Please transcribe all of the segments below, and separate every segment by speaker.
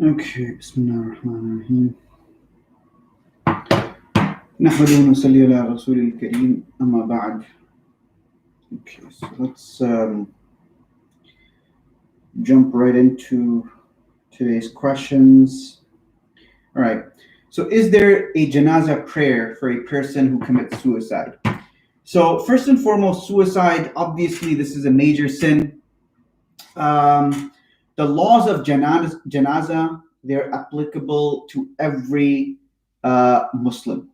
Speaker 1: Okay, Bismillahirrahmanirrahim. نحمده ونصلي على رسول الكريم أما بعد. Okay, so let's jump right into today's questions. All right. So, is there a janazah prayer for a person who commits suicide? So, first and foremost, suicide, obviously, this is a major sin. The laws of janazah, they're applicable to every Muslim.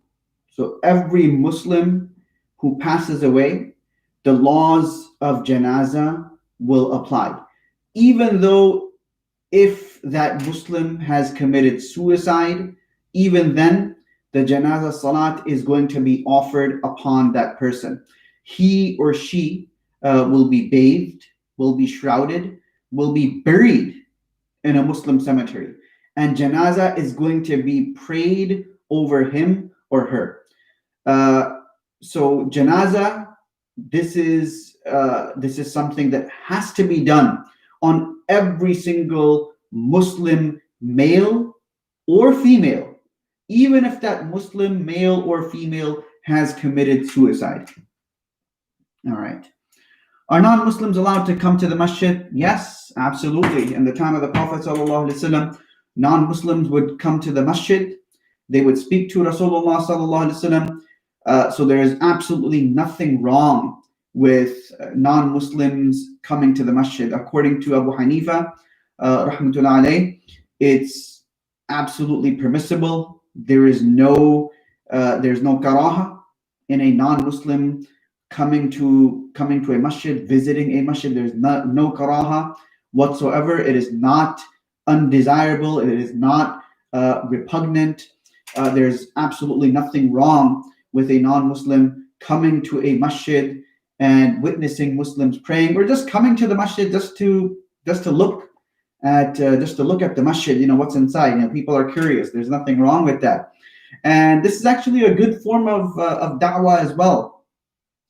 Speaker 1: So every Muslim who passes away, the laws of janazah will apply. Even though if that Muslim has committed suicide, even then the janazah salat is going to be offered upon that person. He or she will be bathed, will be shrouded, will be buried in a Muslim cemetery, and janazah is going to be prayed over him or her. So janazah, this is something that has to be done on every single Muslim male or female, even if that Muslim male or female has committed suicide. All right. Are non-Muslims allowed to come to the masjid? Yes, absolutely. In the time of the Prophet ﷺ, non-Muslims would come to the masjid. They would speak to Rasulullah ﷺ. So there is absolutely nothing wrong with non-Muslims coming to the masjid. According to Abu Hanifa, rahmatullah alayh, it's absolutely permissible. There's no karaha in a non-Muslim coming to a masjid, visiting a masjid. There's no karaha whatsoever. It is not undesirable. It is not repugnant. There's absolutely nothing wrong with a non-Muslim coming to a masjid and witnessing Muslims praying, or just coming to the masjid just to look at the masjid. What's inside. People are curious. There's nothing wrong with that, and this is actually a good form of da'wah as well.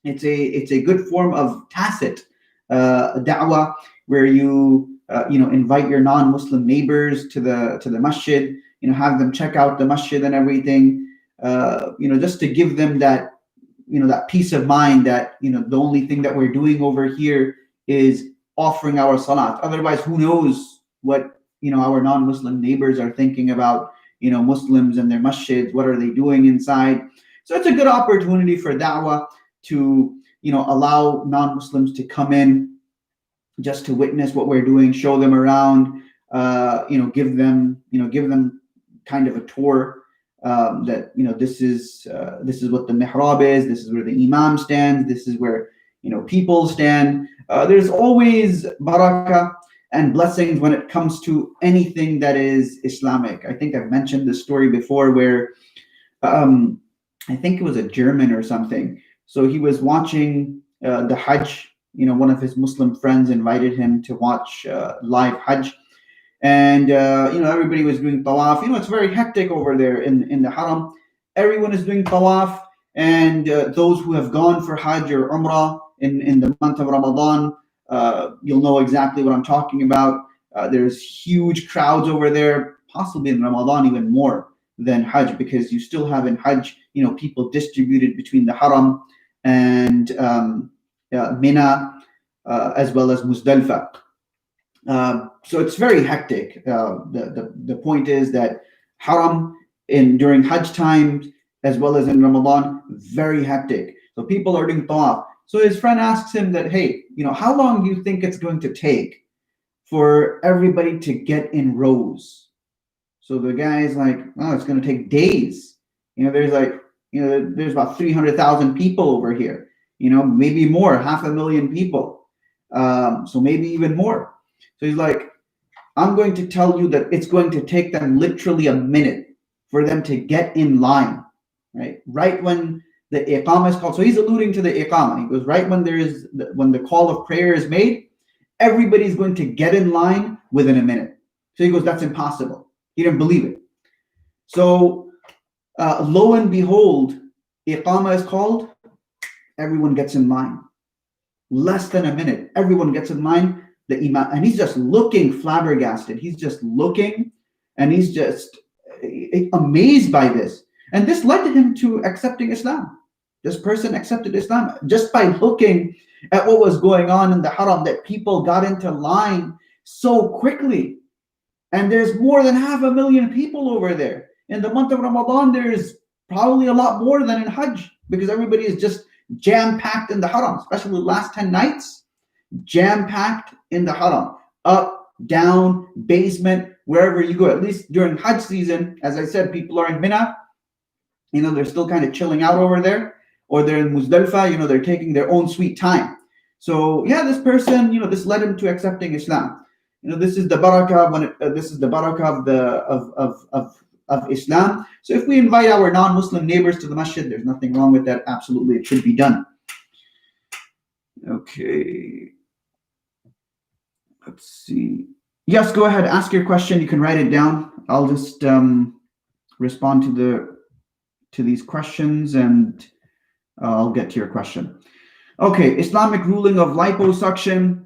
Speaker 1: It's a good form of tacit da'wah, where you invite your non-Muslim neighbors to the masjid. Have them check out the masjid and everything. Just to give them that that peace of mind that the only thing that we're doing over here is offering our salat. Otherwise, who knows what our non-Muslim neighbors are thinking about Muslims and their masjids. What are they doing inside? So it's a good opportunity for da'wah to allow non-Muslims to come in just to witness what we're doing, show them around, give them kind of a tour, that this is what the mihrab is, this is where the imam stands, this is where people stand. There's always barakah and blessings when it comes to anything that is Islamic. I think I've mentioned this story before, where I think it was a German or something. So he was watching the Hajj. One of his Muslim friends invited him to watch live Hajj, and everybody was doing tawaf. It's very hectic over there in the Haram. Everyone is doing tawaf, and those who have gone for Hajj or Umrah in the month of Ramadan, you'll know exactly what I'm talking about. There's huge crowds over there, possibly in Ramadan even more than Hajj, because you still have in Hajj, people distributed between the Haram and Mina, as well as Muzdalfa. So it's very hectic. The point is that Haram during Hajj times as well as in Ramadan, very hectic. So people are doing tawaf. So his friend asks him that, hey, how long do you think it's going to take for everybody to get in rows? So the guy's like, oh, it's going to take days. There's about 300,000 people over here. Maybe more, 500,000 people. So maybe even more. So he's like, I'm going to tell you that it's going to take them literally a minute for them to get in line, right? Right when the iqamah is called. So he's alluding to the iqamah. He goes, right when when the call of prayer is made, everybody's going to get in line within a minute. So he goes, that's impossible. He didn't believe it. So lo and behold, iqamah is called. Everyone gets in line. Less than a minute, everyone gets in line. The imam, and he's just looking flabbergasted. He's just looking And he's just amazed by this. And this led him to accepting Islam. This person accepted Islam just by looking at what was going on in the haram, that people got into line so quickly. And there's more than 500,000 people over there. In the month of Ramadan, there's probably a lot more than in Hajj, because everybody is just jam-packed in the haram, especially the last 10 nights, jam-packed in the haram. Up, down, basement, wherever you go. At least during Hajj season, as I said, people are in Mina. They're still kind of chilling out over there. Or they're in Muzdalifah, they're taking their own sweet time. So yeah, this person, this led him to accepting Islam. This is the barakah this is the barakah of Islam. So if we invite our non-Muslim neighbors to the masjid, there's nothing wrong with that. Absolutely, it should be done. Okay. Let's see. Yes, go ahead. Ask your question. You can write it down. I'll just respond to these questions, and I'll get to your question. Okay, Islamic ruling of liposuction.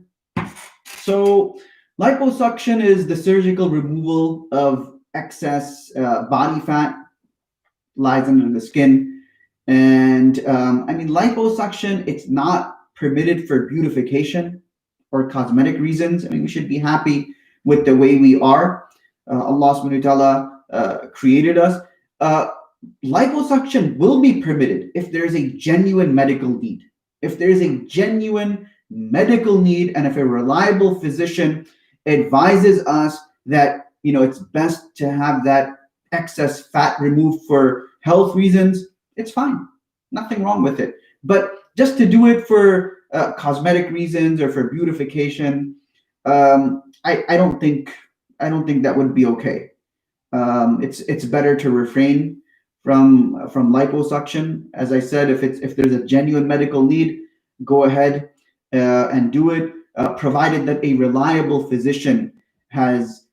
Speaker 1: So liposuction is the surgical removal of excess body fat, lies under the skin. And liposuction, it's not permitted for beautification or cosmetic reasons. We should be happy with the way we are. Allah subhanahu wa ta'ala created us. Liposuction will be permitted if there is a genuine medical need. If there is a genuine medical need, and if a reliable physician advises us that it's best to have that excess fat removed for health reasons, it's fine. Nothing wrong with it. But just to do it for cosmetic reasons or for beautification, I don't think that would be okay. It's better to refrain from liposuction. As I said, if there's a genuine medical need, go ahead and do it, provided that a reliable physician has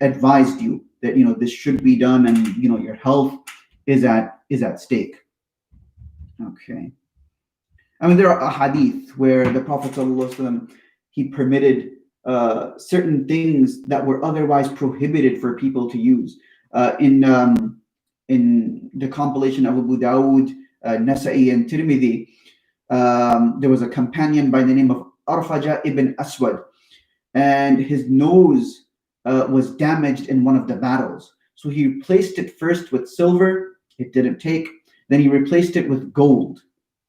Speaker 1: advised you that this should be done, and your health is at stake. Okay. There are a hadith where the Prophet ﷺ, he permitted certain things that were otherwise prohibited for people to use. In the compilation of Abu Dawud, Nasa'i, and Tirmidhi, there was a companion by the name of Arfaja ibn Aswad, and his nose was damaged in one of the battles. So he replaced it first with silver. It didn't take. Then he replaced it with gold.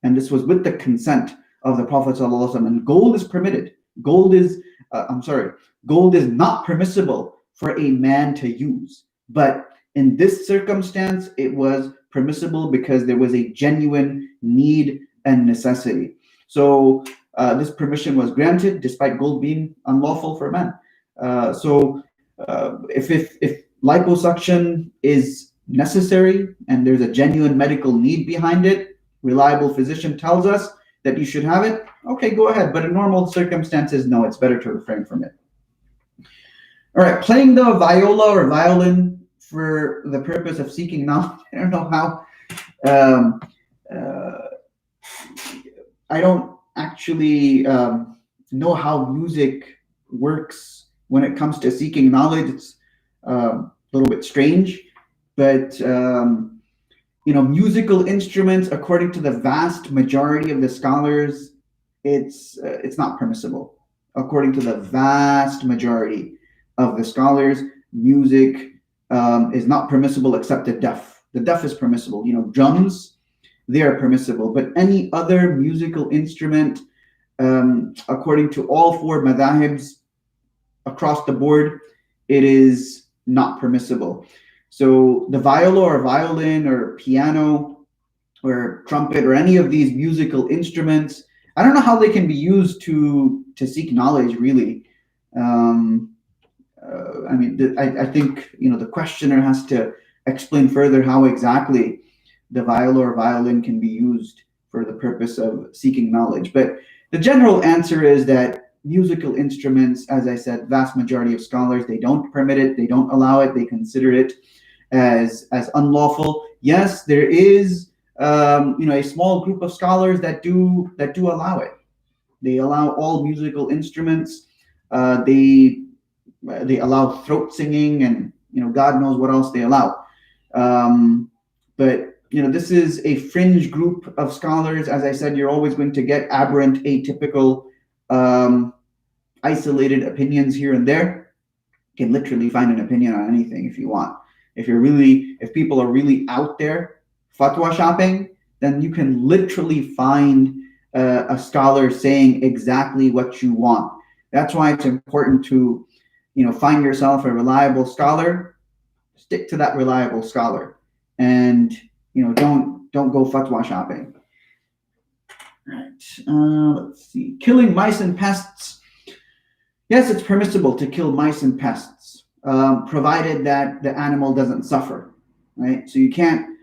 Speaker 1: And this was with the consent of the Prophet ﷺ. And gold is permitted. Gold is not permissible for a man to use. But in this circumstance, it was permissible because there was a genuine need and necessity. So this permission was granted despite gold being unlawful for men. If liposuction is necessary and there's a genuine medical need behind it, reliable physician tells us that you should have it, okay, go ahead. But in normal circumstances, no, it's better to refrain from it. All right, playing the viola or violin for the purpose of seeking knowledge. I don't know how. I don't actually know how music works when it comes to seeking knowledge. It's a little bit strange, but musical instruments, according to the vast majority of the scholars, it's not permissible. According to the vast majority of the scholars, music is not permissible except the deaf. The deaf is permissible. Drums, they are permissible, but any other musical instrument, according to all four madhahibs across the board, it is not permissible. So the viola or violin or piano or trumpet or any of these musical instruments, I don't know how they can be used to seek knowledge, really. I think the questioner has to explain further how exactly the viola or violin can be used for the purpose of seeking knowledge. But the general answer is that musical instruments, as I said, vast majority of scholars, they don't permit it, they don't allow it, they consider it as unlawful. Yes, there is a small group of scholars that do allow it. They allow all musical instruments. They allow throat singing and God knows what else they allow. But this is a fringe group of scholars. As I said, you're always going to get aberrant, atypical, isolated opinions here and there. You can literally find an opinion on anything if you want. If people are really out there fatwa shopping, then you can literally find a scholar saying exactly what you want. That's why it's important to, find yourself a reliable scholar, stick to that reliable scholar, and don't go fatwa shopping. Right. Let's see. Killing mice and pests. Yes, it's permissible to kill mice and pests, provided that the animal doesn't suffer. Right. So you can't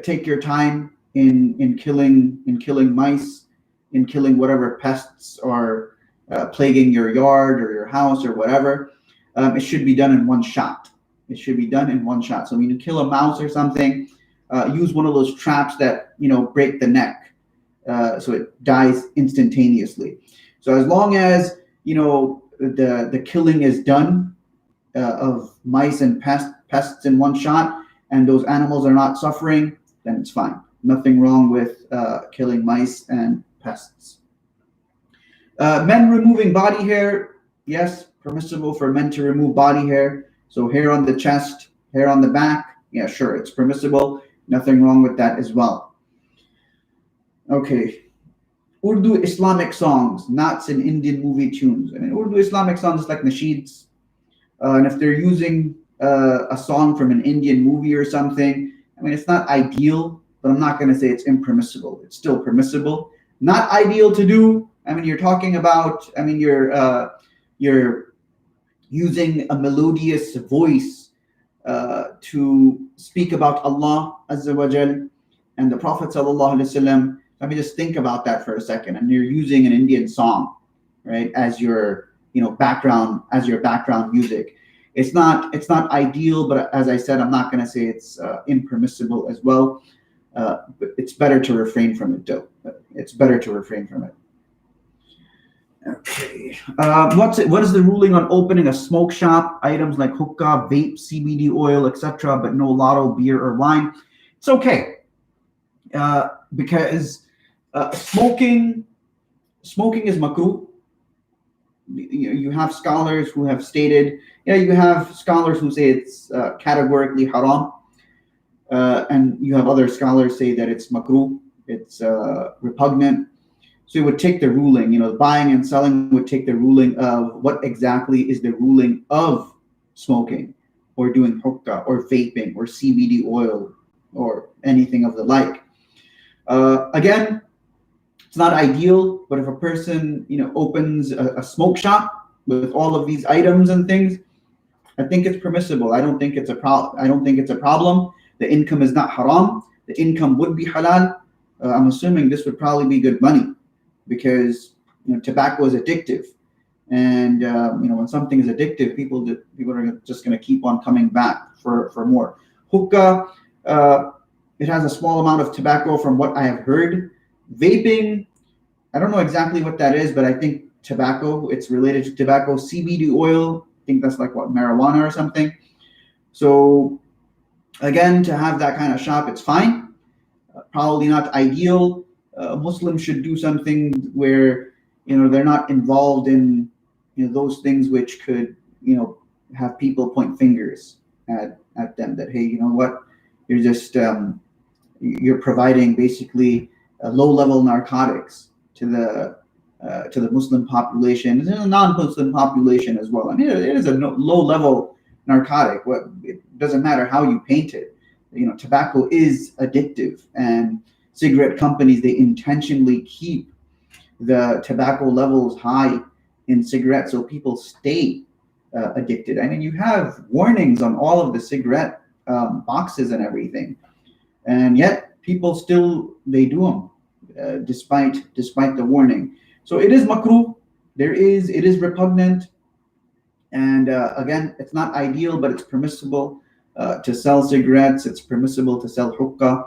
Speaker 1: take your time in killing mice, in killing whatever pests are plaguing your yard or your house or whatever. It should be done in one shot. So when you kill a mouse or something, use one of those traps that break the neck, so it dies instantaneously. So as long as the killing is done of mice and pests in one shot, and those animals are not suffering, then it's fine. Nothing wrong with killing mice and pests. Men removing body hair, yes, permissible for men to remove body hair. So hair on the chest, hair on the back, yeah, sure, it's permissible. Nothing wrong with that as well. Okay. Urdu Islamic songs, not in Indian movie tunes. I mean, Urdu Islamic songs is like nasheeds. And if they're using a song from an Indian movie or something, I mean, it's not ideal, but I'm not going to say it's impermissible. It's still permissible. Not ideal to do. I mean, you're using a melodious voice to speak about Allah Azza wa Jal and the Prophet Sallallahu Alaihi Wasallam. Let me just think about that for a second. And you're using an Indian song, right, as your background music. It's not ideal, but as I said, I'm not going to say it's impermissible as well. But it's better to refrain from it, though. It's better to refrain from it. Okay. What is the ruling on opening a smoke shop? Items like hookah, vape, CBD oil, etc., but no lotto, beer, or wine. It's okay, because smoking is makruh. You have scholars who have stated, you have scholars who say it's categorically haram, and you have other scholars say that it's makruh, it's repugnant. So it would take the ruling, buying and selling would take the ruling of what exactly is the ruling of smoking or doing hookah or vaping or CBD oil or anything of the like. Again, it's not ideal, but if a person, opens a smoke shop with all of these items and things, I think it's permissible. I don't think it's a problem. The income is not haram. The income would be halal. I'm assuming this would probably be good money, because tobacco is addictive, and when something is addictive, people are just going to keep on coming back for more. Hookah, it has a small amount of tobacco from what I have heard. Vaping, I don't know exactly what that is, but I think tobacco, it's related to tobacco. CBD oil, I think that's like marijuana or something. So again, to have that kind of shop, it's fine. Probably not ideal. Muslims should do something where they're not involved in those things which could have people point fingers at them, that hey, you know what, you're just you're providing basically low-level narcotics to the Muslim population and the non-Muslim population as well. I mean, it is a low-level narcotic. It doesn't matter how you paint it. Tobacco is addictive, and cigarette companies, they intentionally keep the tobacco levels high in cigarettes so people stay addicted. I mean, you have warnings on all of the cigarette boxes and everything, and yet people still, they do them despite the warning. So it is makruh. It is repugnant, and again, it's not ideal, but it's permissible to sell cigarettes. It's permissible to sell hookah,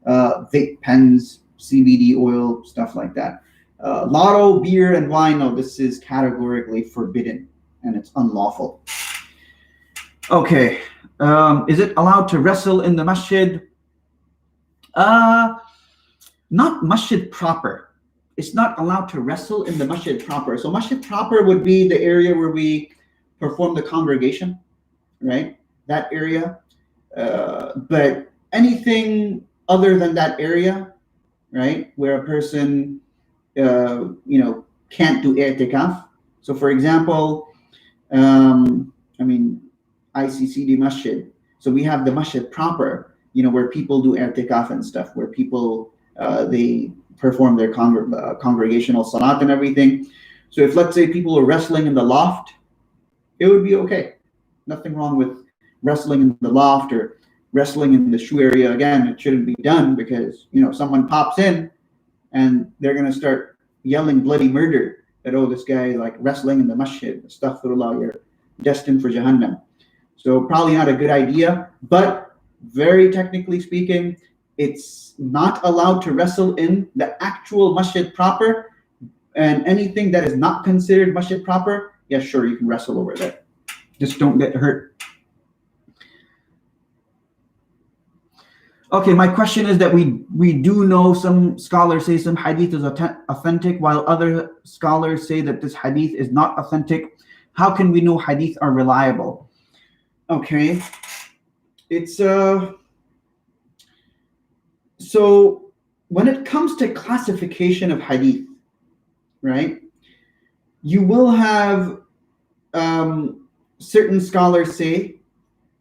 Speaker 1: vape pens, CBD oil, stuff like that. Lotto, beer, and wine, no, this is categorically forbidden. and it's unlawful. Okay, is it allowed to wrestle in the masjid? Not masjid proper. It's not allowed to wrestle in the masjid proper. So masjid proper would be the area where we perform the congregation, right? That area. But anything other than that area, right, where a person, can't do i'tikaf. So for example, ICCD masjid. So we have the masjid proper, where people do i'tikaf and stuff, where people, they perform their congregational salat and everything. So if, let's say, people are wrestling in the loft, it would be okay. Nothing wrong with wrestling in the loft or wrestling in the shoe area. Again, it shouldn't be done because, someone pops in and they're going to start yelling bloody murder that, oh, this guy like wrestling in the masjid. Astaghfirullah, you're destined for Jahannam. So probably not a good idea, but very technically speaking, it's not allowed to wrestle in the actual masjid proper, and anything that is not considered masjid proper, yeah, sure, you can wrestle over there. Just don't get hurt. Okay, my question is that we do know some scholars say some hadith is authentic, while other scholars say that this hadith is not authentic. How can we know hadith are reliable? Okay, it's so when it comes to classification of hadith, right, you will have certain scholars say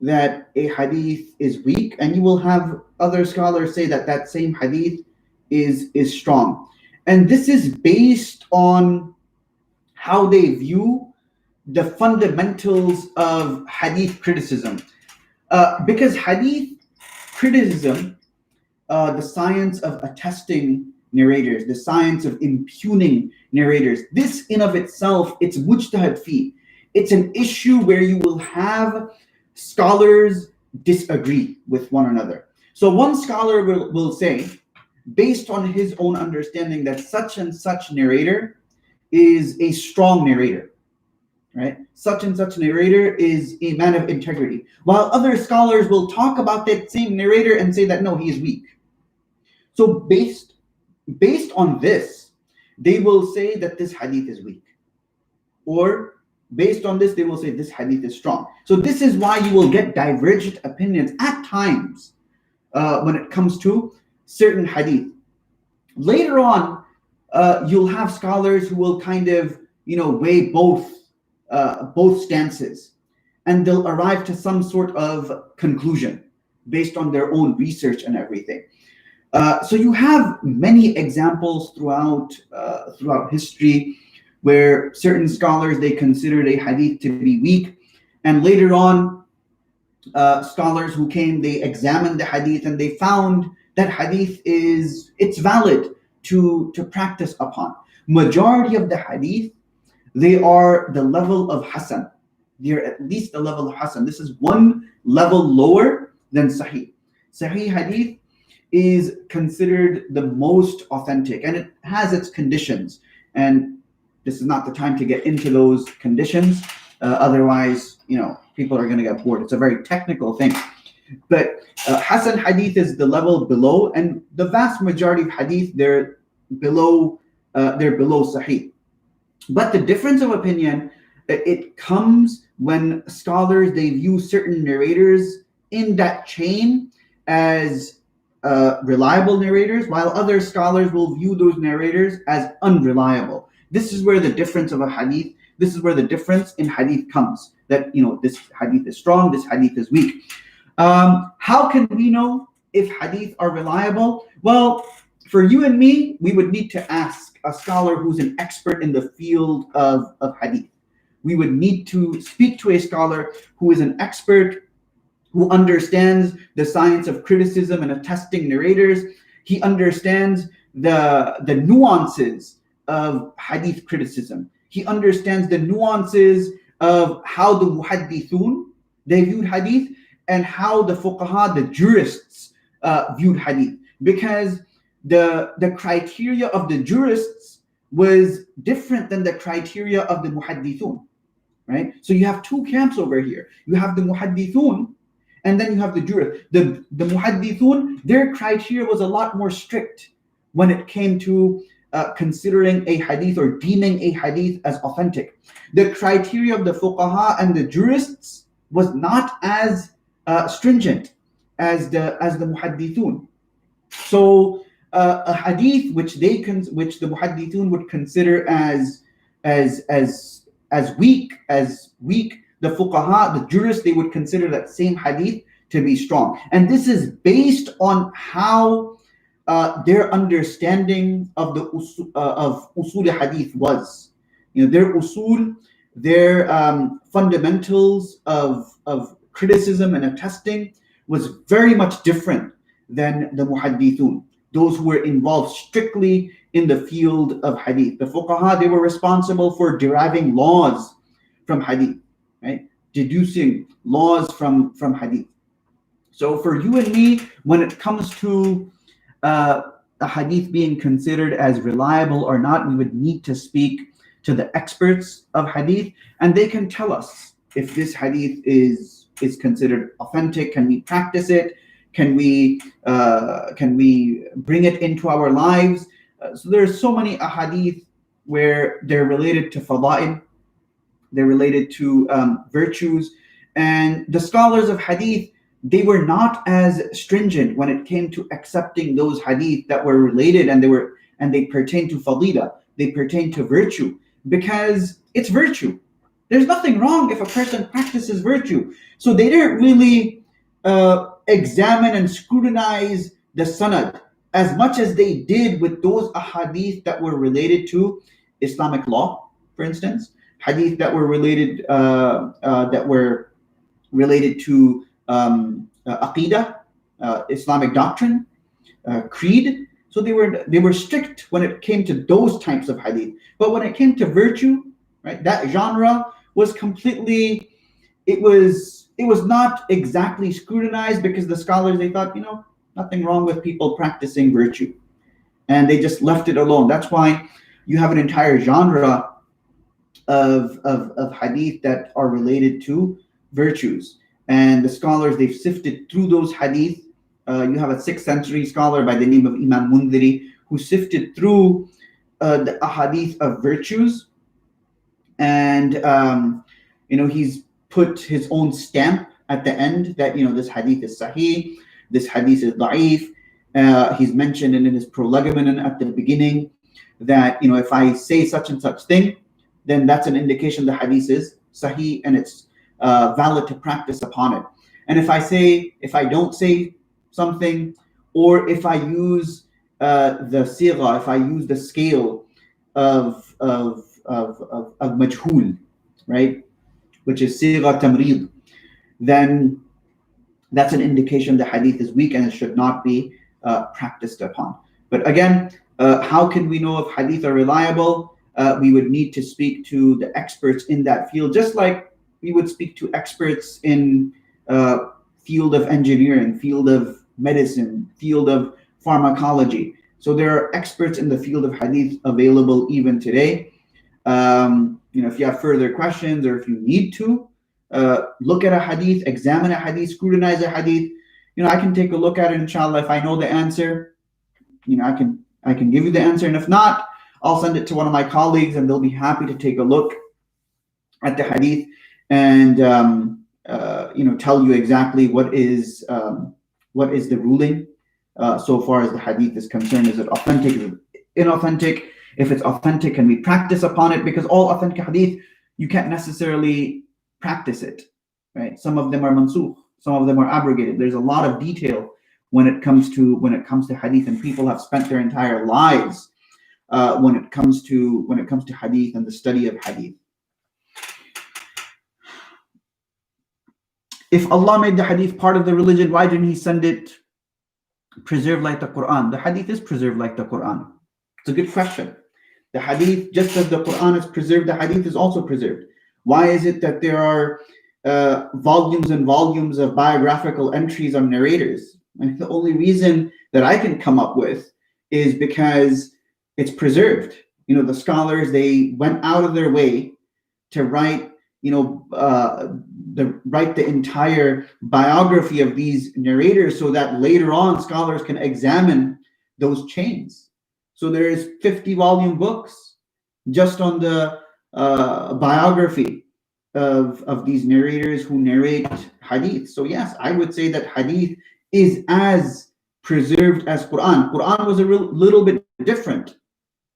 Speaker 1: that a hadith is weak, and you will have other scholars say that that same hadith is strong. And this is based on how they view the fundamentals of hadith criticism. Because hadith criticism, the science of attesting narrators, the science of impugning narrators, this in of itself, it's mujtahid fi. It's an issue where you will have scholars disagree with one another. So one scholar will say, based on his own understanding, that such and such narrator is a strong narrator, right? Such and such narrator is a man of integrity. While other scholars will talk about that same narrator and say that, no, he is weak. So based on this, they will say that this hadith is weak. Or based on this, they will say this hadith is strong. So this is why you will get divergent opinions at times when it comes to certain hadith. Later on, you'll have scholars who will kind of, weigh both stances, and they'll arrive to some sort of conclusion based on their own research and everything. So you have many examples throughout history where certain scholars, they considered a hadith to be weak, and later on, scholars who came, they examined the hadith and they found that hadith it's valid to practice upon. Majority of the hadith, they are the level of Hasan. They're at least the level of Hasan. This is one level lower than Sahih. Sahih hadith is considered the most authentic, and it has its conditions. And this is not the time to get into those conditions. Otherwise, people are going to get bored. It's a very technical thing. But Hasan hadith is the level below, and the vast majority of hadith, they're below Sahih. But the difference of opinion, it comes when scholars, they view certain narrators in that chain as reliable narrators, while other scholars will view those narrators as unreliable. This is where the difference of a hadith, this is where the difference in hadith comes. That, this hadith is strong, this hadith is weak. How can we know if hadith are reliable? Well, for you and me, we would need to ask a scholar who's an expert in the field of hadith. We would need to speak to a scholar who is an expert, who understands the science of criticism and attesting narrators. He understands the nuances of hadith criticism. He understands the nuances of how the muhaddithun, they viewed hadith, and how the fuqaha, the jurists, viewed hadith. Because the criteria of the jurists was different than the criteria of the muhaddithun. right? So you have two camps over here. You have the muhaddithun, and then you have the jurists. The muhaddithun, their criteria was a lot more strict when it came to considering a hadith or deeming a hadith as authentic. The criteria of the fuqaha and the jurists was not as stringent as the muhaddithun. So a hadith which which the muhaddithun would consider as weak, the fuqaha, the jurists, they would consider that same hadith to be strong. And this is based on how their understanding of the of usul hadith was. Their usul, their fundamentals of criticism and attesting was very much different than the muhaddithun, those who were involved strictly in the field of hadith. The fuqaha, they were responsible for deriving laws from hadith, right? Deducing laws from hadith. So for you and me, when it comes to a hadith being considered as reliable or not, we would need to speak to the experts of hadith, and they can tell us if this hadith is considered authentic. Can we practice it? Can we bring it into our lives? So there's so many ahadith where they're related to fada'il, they're related to virtues, and the scholars of hadith, they were not as stringent when it came to accepting those hadith that were related and they pertain to fadila, they pertain to virtue, because it's virtue. There's nothing wrong if a person practices virtue. So they didn't really examine and scrutinize the sanad as much as they did with those ahadith that were related to Islamic law, for instance, hadith that were related to aqidah, Islamic doctrine, creed. So they were strict when it came to those types of hadith. But when it came to virtue, right, that genre was completely, it was not exactly scrutinized, because the scholars, they thought, nothing wrong with people practicing virtue, and they just left it alone. That's why you have an entire genre of hadith that are related to virtues, and the scholars, they've sifted through those hadith. You have a 6th century scholar by the name of Imam Mundhiri who sifted through the ahadith of virtues, and he's put his own stamp at the end that this hadith is sahih, this hadith is da'if. He's mentioned in his prolegomena at the beginning that if I say such and such thing, then that's an indication the hadith is sahih and it's valid to practice upon it. And if I don't say something, or if I use the sigha, if I use the scale of majhul, right, which is sigha tamrid, then that's an indication the hadith is weak and it should not be practiced upon. But again, how can we know if hadith are reliable? We would need to speak to the experts in that field, just like we would speak to experts in field of engineering, field of medicine, field of pharmacology. So there are experts in the field of hadith available even today. If you have further questions, or if you need to look at a hadith, examine a hadith, scrutinize a hadith, I can take a look at it, inshallah. If I know the answer, I can give you the answer, and if not, I'll send it to one of my colleagues, and they'll be happy to take a look at the hadith and tell you exactly what is the ruling so far as the hadith is concerned. Is it authentic? Is it inauthentic? If it's authentic, can we practice upon it? Because all authentic hadith, you can't necessarily practice it, right? Some of them are mansukh, some of them are abrogated. There's a lot of detail when it comes to hadith, and people have spent their entire lives when it comes to hadith and the study of hadith. If Allah made the hadith part of the religion, why didn't He send it preserved like the Quran? The hadith is preserved like the Quran. It's a good question. The hadith, just as the Quran is preserved, the hadith is also preserved. Why is it that there are volumes and volumes of biographical entries on narrators? And the only reason that I can come up with is because it's preserved. The scholars, they went out of their way to write, write the entire biography of these narrators so that later on scholars can examine those chains. So there's 50-volume books just on the biography of these narrators who narrate hadith. So yes, I would say that hadith is as preserved as Quran. Quran was a little bit different.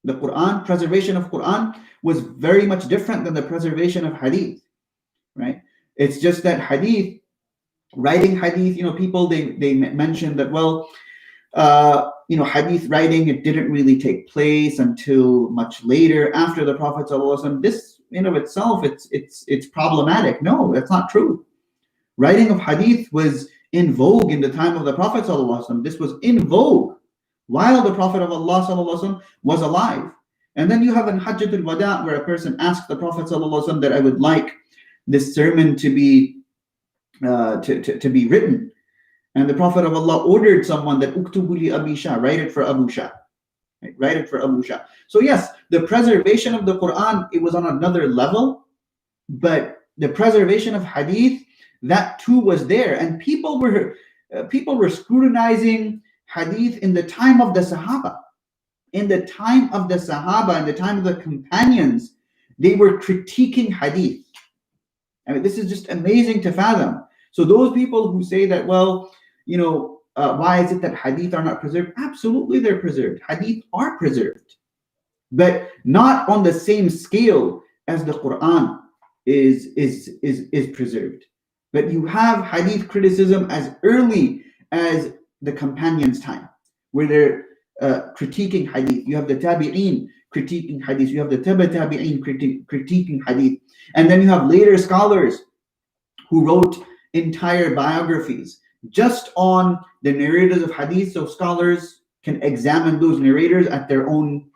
Speaker 1: The Quran, preservation of Quran was very much different than the preservation of hadith, right? It's just that hadith, writing hadith, people, they mentioned that, well, hadith writing, it didn't really take place until much later after the Prophet ﷺ. This in of itself, it's problematic. No, that's not true. Writing of hadith was in vogue in the time of the Prophet ﷺ. This was in vogue while the Prophet of Allah ﷺ was alive. And then you have in Hajjatul Wada, where a person asks the Prophet ﷺ that I would like this sermon to be written. And the Prophet of Allah ordered someone that uktubu li Abi Shah, write it for Abu Shah. Right? Write it for Abu Shah. So yes, the preservation of the Quran, it was on another level, but the preservation of hadith, that too was there. And people were scrutinizing hadith in the time of the Sahaba. In the time of the Sahaba, in the time of the companions, they were critiquing hadith. I mean, this is just amazing to fathom. So those people who say that, well, why is it that hadith are not preserved? Absolutely, they're preserved. Hadith are preserved, but not on the same scale as the Quran is preserved. But you have hadith criticism as early as the companions' time, where they're critiquing hadith. You have the tabi'een critiquing hadith. You have the taba tabi'een critiquing hadith. And then you have later scholars who wrote entire biographies just on the narrators of hadith, so scholars can examine those narrators at their own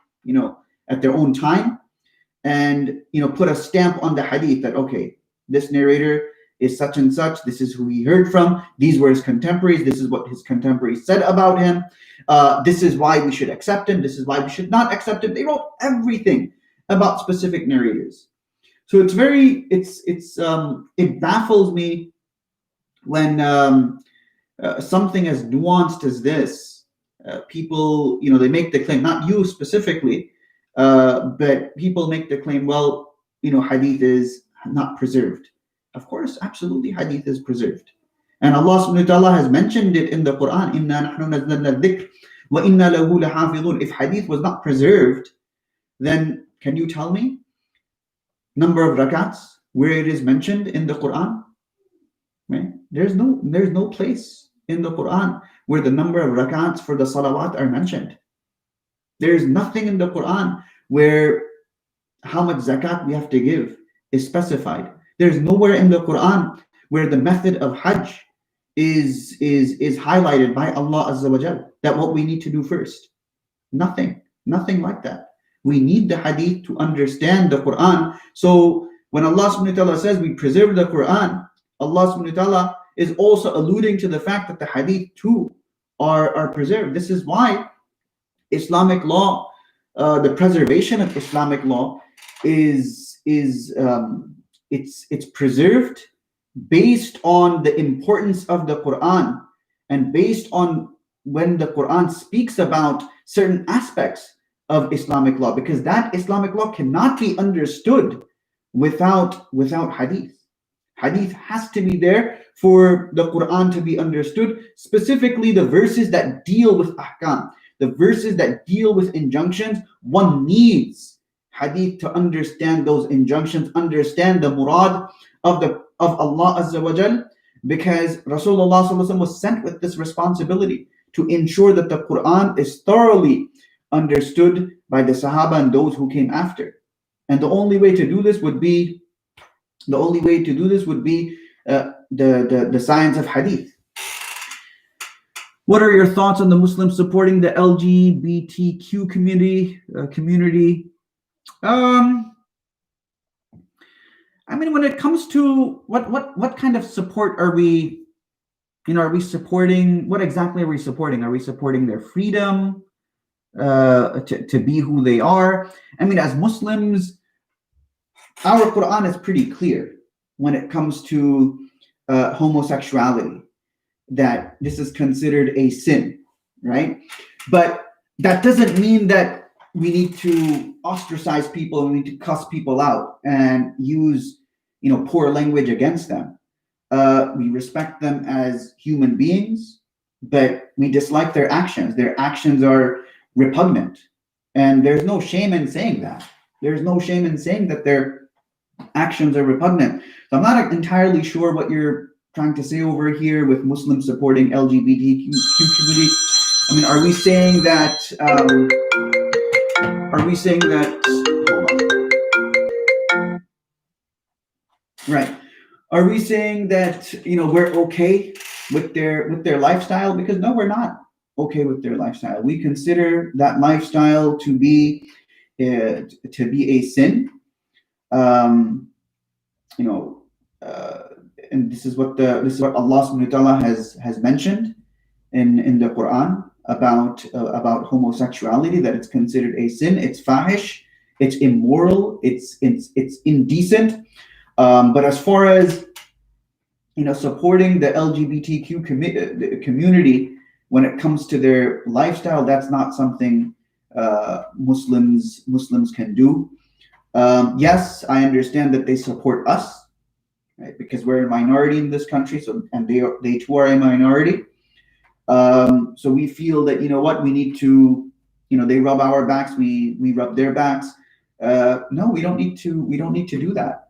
Speaker 1: time, and put a stamp on the hadith that, okay, this narrator is such and such, this is who he heard from, these were his contemporaries, this is what his contemporaries said about him, this is why we should accept him, this is why we should not accept him. They wrote everything about specific narrators. So it baffles me when something as nuanced as this, people, they make the claim, not you specifically, but people make the claim, well, hadith is not preserved. Of course, absolutely, hadith is preserved. And Allah subhanahu wa ta'ala has mentioned it in the Quran, إِنَّا نَحْنُ نَزَّلْنَا الذِّكْرَ وَإِنَّا لَهُ لَحَافِظُونَ. If hadith was not preserved, then can you tell me number of rakats where it is mentioned in the Quran? Right? There's no place in the Quran where the number of rakats for the salawat are mentioned. There's nothing in the Quran where how much zakat we have to give is specified. There's nowhere in the Quran where the method of Hajj is highlighted by Allah Azza wa Jal, that what we need to do first. Nothing like that. We need the hadith to understand the Quran. So when Allah subhanahu wa ta'ala says we preserve the Quran, Allah subhanahu wa ta'ala is also alluding to the fact that the hadith too are preserved. This is why Islamic law, the preservation of Islamic law is it's preserved based on the importance of the Quran and based on when the Quran speaks about certain aspects of Islamic law, because that Islamic law cannot be understood without hadith. Hadith has to be there for the Quran to be understood, specifically the verses that deal with ahkam, the verses that deal with injunctions. One needs hadith to understand those injunctions, understand the murad of Allah Azza wa Jal, because Rasulullah Sallallahu Alaihi Wasallam was sent with this responsibility to ensure that the Quran is thoroughly understood by the Sahaba and those who came after. And the only way to do this would be the science of hadith. What are your thoughts on the Muslims supporting the LGBTQ community? I mean, when it comes to what kind of support are we supporting? What exactly are we supporting? Are we supporting their freedom to be who they are? I mean, as Muslims, our Quran is pretty clear. when it comes to homosexuality, that this is considered a sin, right? But that doesn't mean that we need to ostracize people, we need to cuss people out and use, poor language against them. We respect them as human beings, but we dislike their actions. Their actions are repugnant, and there's no shame in saying that. There's no shame in saying that their actions are repugnant. So I'm not entirely sure what you're trying to say over here with Muslims supporting LGBTQ community. I mean, are we saying that? Are we saying that? Hold on. Right. Are we saying that we're okay with their lifestyle? Because no, we're not okay with their lifestyle. We consider that lifestyle to be a sin. And this is what Allah subhanahu wa ta'ala has mentioned in the Quran about homosexuality, that it's considered a sin. It's fahish, it's immoral, it's indecent. But as far as supporting the LGBTQ community when it comes to their lifestyle, that's not something Muslims can do. Yes, I understand that they support us, right? Because we're a minority in this country, and they too are a minority. So we feel that we need to, they rub our backs, we rub their backs. No, we don't need to. We don't need to do that.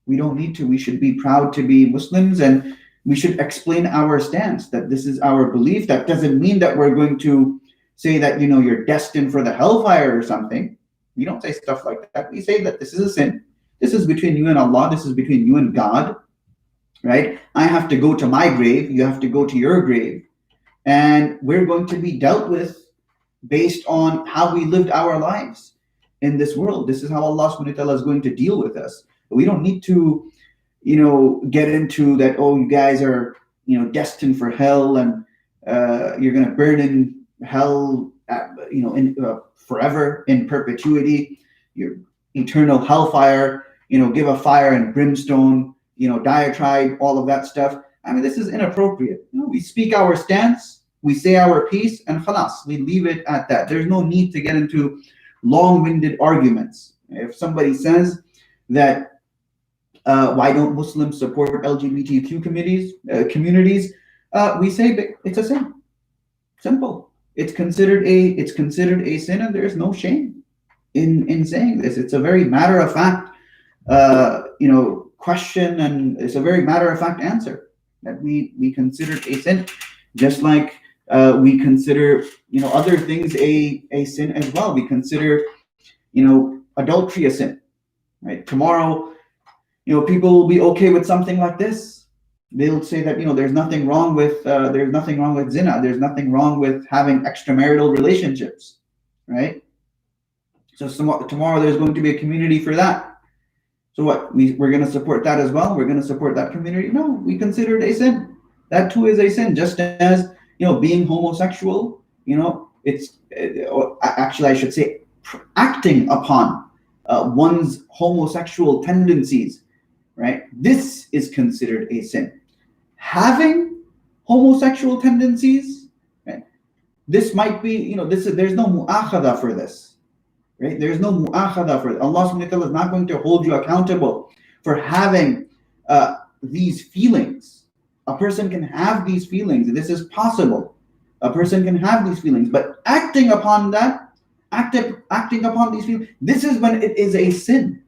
Speaker 1: We don't need to. We should be proud to be Muslims, and we should explain our stance that this is our belief. That doesn't mean that we're going to say that you're destined for the hellfire or something. We don't say stuff like that. We say that this is a sin. This is between you and Allah. This is between you and God, right? I have to go to my grave. You have to go to your grave. And we're going to be dealt with based on how we lived our lives in this world. This is how Allah subhanahu wa ta'ala is going to deal with us. We don't need to, get into that, oh, you guys are, destined for hell, and you're going to burn in hell, forever, in perpetuity, your eternal hellfire, give a fire and brimstone, diatribe, all of that stuff. I mean, this is inappropriate. We speak our stance, we say our piece, and khalas, we leave it at that. There's no need to get into long-winded arguments. If somebody says that, why don't Muslims support LGBTQ communities? We say it's a sin. Simple. It's considered a sin, and there's no shame in saying this. It's a very matter of fact, question, and it's a very matter of fact answer that we consider a sin, just like we consider other things a sin as well. We consider adultery a sin, right? Tomorrow, people will be okay with something like this. They'll say that there's nothing wrong with zina. There's nothing wrong with having extramarital relationships, right? So tomorrow there's going to be a community for that. So what? We're going to support that as well. We're going to support that community. No, we consider it a sin. That too is a sin, just as being homosexual. It's actually, I should say, acting upon one's homosexual tendencies. Right? This is considered a sin. Having homosexual tendencies, right? This might be, there's no mu'akhadha for this, right? There's no mu'akhadha for it. Allah subhanahu wa ta'ala is not going to hold you accountable for having these feelings. A person can have these feelings. This is possible. A person can have these feelings, but acting upon these feelings, this is when it is a sin.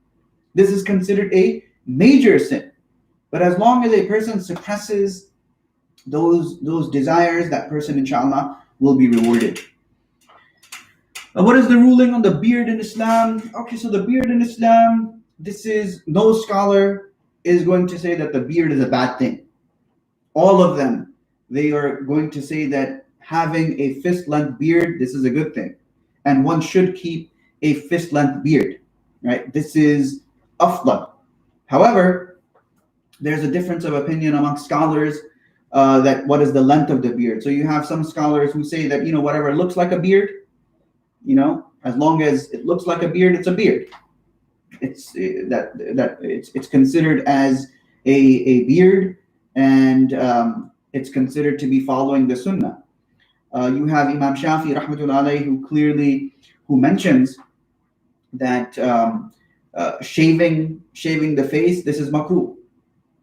Speaker 1: This is considered a major sin. But as long as a person suppresses those desires, that person, inshallah, will be rewarded. What is the ruling on the beard in Islam? Okay, so the beard in Islam, no scholar is going to say that the beard is a bad thing. All of them, they are going to say that having a fist-length beard, this is a good thing. And one should keep a fist-length beard, right? This is afdal. However, there's a difference of opinion among scholars that what is the length of the beard. So you have some scholars who say that whatever looks like a beard, as long as it looks like a beard, it's a beard. It's considered as a beard, and it's considered to be following the sunnah. You have Imam Shafi rahmatullah alayhi who mentions that shaving the face, this is makruh,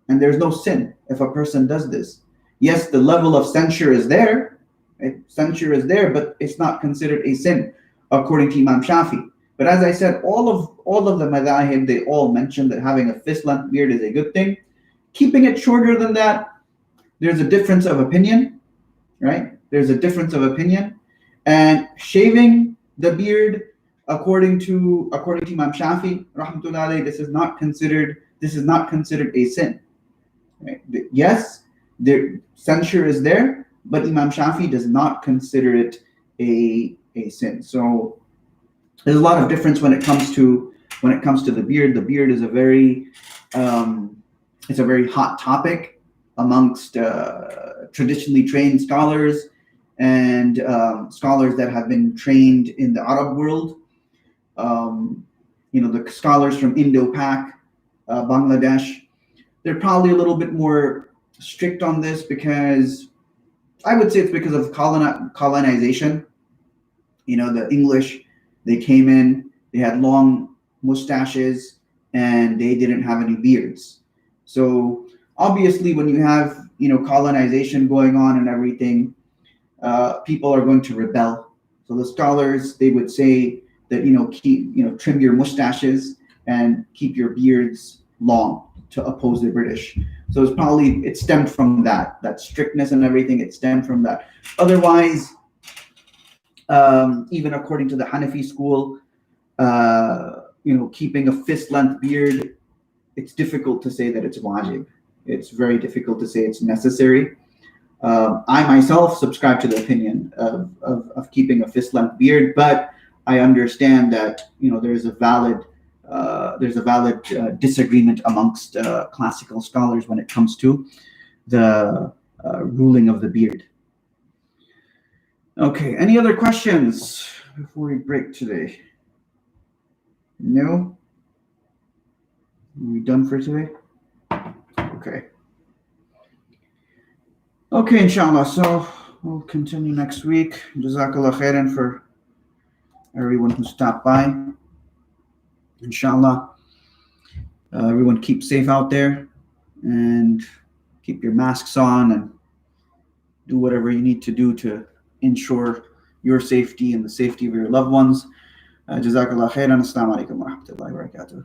Speaker 1: and there's no sin if a person does this. Yes, the level of censure is there, right? Censure is there, but it's not considered a sin according to Imam Shafi. But as I said, all of the madhahib, they all mention that having a fist-length beard is a good thing. Keeping it shorter than that, there's a difference of opinion, right? There's a difference of opinion. And shaving the beard, according to Imam Shafi, rahmatullah alayhi, this is not considered a sin. Right? Yes, the censure is there, but Imam Shafi does not consider it a sin. So there's a lot of difference when it comes to the beard. The beard is a very hot topic amongst traditionally trained scholars and scholars that have been trained in the Arab world. The scholars from Indo-Pak, Bangladesh, they're probably a little bit more strict on this because I would say it's because of colonization. The English, they came in, they had long mustaches, and they didn't have any beards. So obviously, when you have colonization going on and everything, people are going to rebel. So the scholars, they would say that trim your mustaches and keep your beards long to oppose the British. So it stemmed from that strictness and everything. It stemmed from that. Otherwise, even according to the Hanafi school, keeping a fist-length beard, it's difficult to say that it's wajib. It's very difficult to say it's necessary. I myself subscribe to the opinion of keeping a fist-length beard, but I understand that there's a valid disagreement amongst classical scholars when it comes to the ruling of the beard. Okay, any other questions before we break today? No? Are we done for today? Okay. Okay, inshallah. So we'll continue next week. Jazakallah khairan for everyone who stopped by. Inshallah. Everyone keep safe out there and keep your masks on and do whatever you need to do to ensure your safety and the safety of your loved ones. Jazakallah khairan. Assalamu alaikum wa rahmatullahi wa barakatuh.